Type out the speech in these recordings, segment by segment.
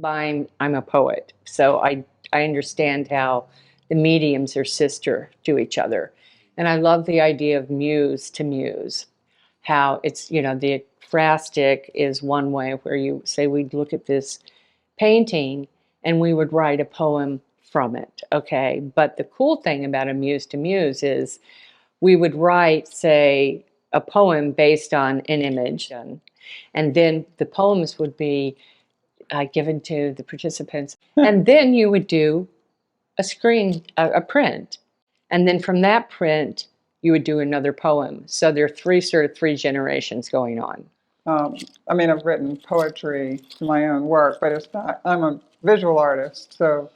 I'm a poet, so I understand how the mediums are sister to each other. And I love the idea of muse to muse, how it's, the phrastic is one way where you say we'd look at this painting and we would write a poem from it, okay? But the cool thing about a muse to muse is we would write, say, a poem based on an image, and then the poems would be given to the participants. And then you would do a print. And then from that print, you would do another poem. So there are three generations going on. I mean, I've written poetry to my own work, but it's not, I'm a visual artist. So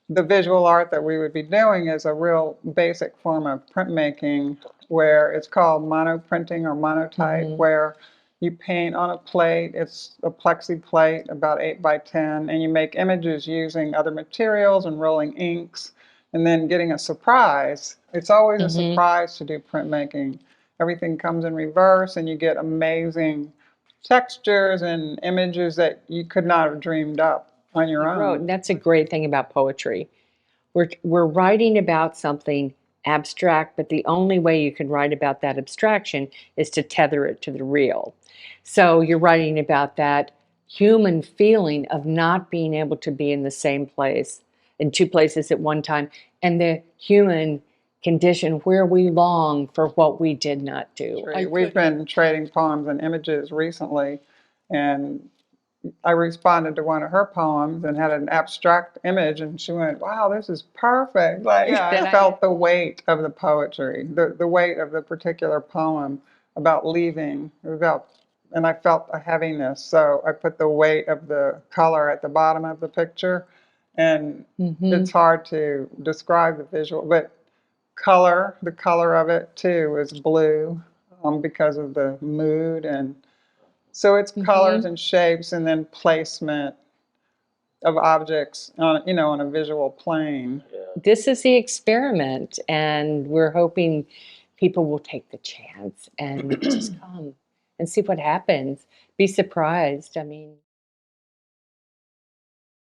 the visual art that we would be doing is a real basic form of printmaking where it's called monoprinting or monotype, where you paint on a plate. It's a plexi plate, about 8 by 10, and you make images using other materials and rolling inks, and then getting a surprise. It's always a surprise to do printmaking. Everything comes in reverse, and you get amazing textures and images that you could not have dreamed up on your own. And that's a great thing about poetry. We're writing about something abstract, but the only way you can write about that abstraction is to tether it to the real. So you're writing about that human feeling of not being able to be in the same place, in two places at one time, and the human condition where we long for what we did not do. We've been trading poems and images recently, and I responded to one of her poems and had an abstract image, and she went, "Wow, this is perfect." Like, yeah, I felt the weight of the poetry, the weight of the particular poem about leaving, and I felt a heaviness. So I put the weight of the color at the bottom of the picture, and it's hard to describe the visual, but the color of it too is blue because of the mood, and so it's colors and shapes and then placement of objects on a visual plane. This is the experiment, and we're hoping people will take the chance and just come and see what happens. Be surprised. I mean,